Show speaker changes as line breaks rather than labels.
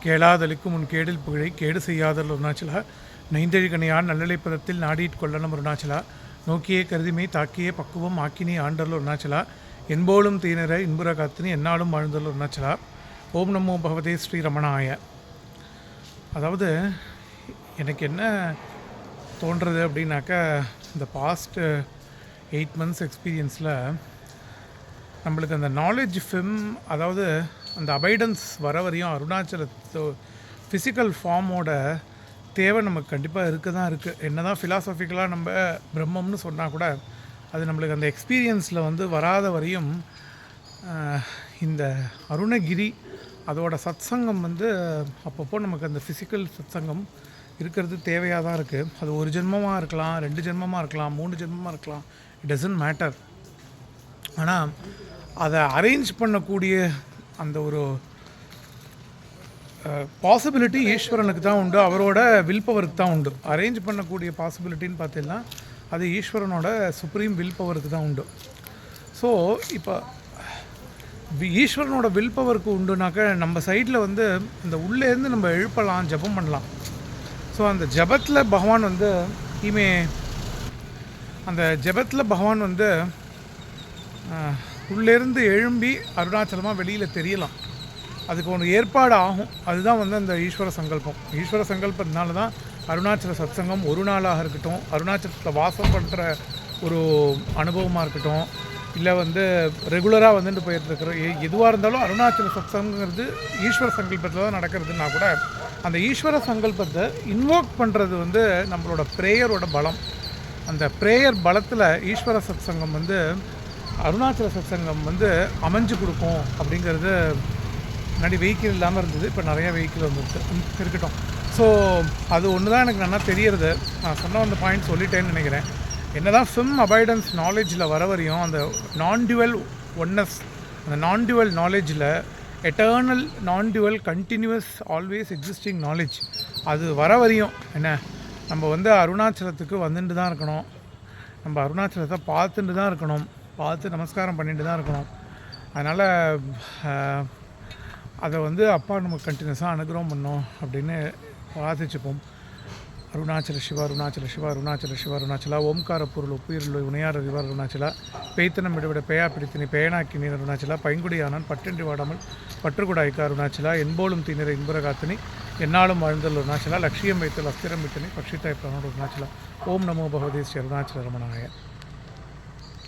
கேளாதலிக்கும் உன் கேடில் புகழை கேடு செய்யாதல் அருணாச்சலா. நைந்தழிகனையான் நல்லிப்பதத்தில் நாடிட் கொள்ளணும் அருணாச்சலா. நோக்கியே கருதிமை தாக்கியே பக்குவம் ஆக்கினி ஆண்டல் அருணாச்சலா. என்போலும் தீனர இன்புற காத்தினி என்னாலும் வாழ்ந்தல் அருணாச்சலா. ஓம் நமோ பகவதே ஸ்ரீ ரமணாய. அதாவது எனக்கு என்ன தோன்றுறது அப்படின்னாக்கா, இந்த பாஸ்ட் 8 months எக்ஸ்பீரியன்ஸில் நம்மளுக்கு அந்த நாலேஜ் ஃபிம், அதாவது அந்த அபைடன்ஸ் வர வரையும் அருணாச்சல ஃபிசிக்கல் ஃபார்மோட தேவை நமக்கு கண்டிப்பாக இருக்க தான் இருக்குது. என்ன தான் ஃபிலாசபிக்கலாக நம்ம பிரம்மம்னு சொன்னால் கூட அது நம்மளுக்கு அந்த எக்ஸ்பீரியன்ஸில் வராத வரையும் இந்த அருணகிரி அதோட சத்சங்கம் அப்பப்போ நமக்கு அந்த ஃபிசிக்கல் சத்சங்கம் இருக்கிறது தேவையாக தான் இருக்குது. அது ஒரு ஜென்மமாக இருக்கலாம், 2 ஜென்மமாக இருக்கலாம், 3 ஜென்மமாக இருக்கலாம், இட் டசன்ட் மேட்டர். ஆனால் அதை அரேஞ்ச் பண்ணக்கூடிய அந்த ஒரு பாசிபிலிட்டி ஈஸ்வரனுக்கு தான் உண்டு, அவரோட வில் பவருக்கு தான் உண்டு. அரேஞ்ச் பண்ணக்கூடிய பாசிபிலிட்டின்னு பார்த்தீங்கன்னா அது ஈஸ்வரனோட சுப்ரீம் வில் பவருக்கு தான் உண்டு. ஸோ இப்போ ஈஸ்வரனோட வில் பவருக்கு உண்டுனாக்க நம்ம சைடில் இந்த உள்ளேருந்து நம்ம எழுப்பலாம், ஜபம் பண்ணலாம். ஸோ அந்த ஜபத்தில் பகவான் அந்த ஜபத்தில் பகவான் உள்ளேருந்து எழும்பி அருணாச்சலமாக வெளியில் தெரியலாம். அதுக்கு ஒன்று ஏற்பாடு ஆகும். அதுதான் அந்த ஈஸ்வர சங்கல்பம். ஈஸ்வர சங்கல்பத்தினால தான் அருணாச்சல சத்சங்கம் ஒரு நாளாக இருக்கட்டும், அருணாச்சலத்தில் வாசம் பண்ணுற ஒரு அனுபவமாக இருக்கட்டும், இல்லை ரெகுலராக போயிட்டுருக்குற எதுவாக இருந்தாலும் அருணாச்சல சத்சங்கிறது ஈஸ்வர சங்கல்பத்தில் தான் நடக்கிறதுனா கூட அந்த ஈஸ்வர சங்கல்பத்தை இன்வோக் பண்ணுறது நம்மளோட ப்ரேயரோட பலம். அந்த ப்ரேயர் பலத்தில் ஈஸ்வர சத்சங்கம் அருணாச்சல சத்சங்கம் அமைஞ்சு கொடுக்கும். அப்படிங்கிறது முன்னாடி வெஹிக்கிள் இல்லாமல் இருந்தது, இப்போ நிறையா வெஹிக்கிள் இருக்கட்டும். ஸோ அது ஒன்று தான் எனக்கு நல்லா தெரியறது. நான் சொன்ன அந்த பாயிண்ட் சொல்லிட்டேன்னு நினைக்கிறேன். என்ன தான் ஃபிம் அபைடன்ஸ் நாலேஜில் வர வரையும் அந்த நான்-டியூவல் ஒன்னஸ், அந்த நான்-டியூவல் நாலேஜில் eternal non dual continuous always existing knowledge அது வர வரையும் நம்ம அருணாச்சலத்துக்கு வந்துட்டு தான் இருக்கணும். நம்ம அருணாச்சலத்தை பார்த்துட்டு தான் இருக்கணும், பார்த்து நமஸ்காரம் பண்ணிட்டு தான் இருக்கணும். அதனால் அதை அப்பா நமக்கு கண்டினியூஸாக அனுகிரகம் பண்ணோம் அப்படின்னு பிரார்த்திச்சுப்போம். அருணாச்சல சிவா அருணாச்சல சிவா அருணாச்சல சிவா அருணாச்சலா. ஓம்கார பொருள் ஒப்புயிருள் உணையார் அறிவார் அருணாச்சலா. பேய்த்தனம் விடவிட பேயா பிடித்தினி பேயனாக்கி நீர் அருணாச்சலா. பைங்குடியானான் பற்றின்றி வாடாமல் பற்றுக்குடாய்க்கா அருணாச்சலா. என்போலும் தீனிற இன்புற காத்தினி என்னாலும் வாழ்ந்தல் அருணாச்சலா. லட்சியம் வைத்தல் அஸ்திரம் விட்டனி பட்சித்தாய் பிரணோட அருணாச்சலா. ஓம் நமோ பகவதே ஸ்ரீ அருணாச்சல ரமணாய.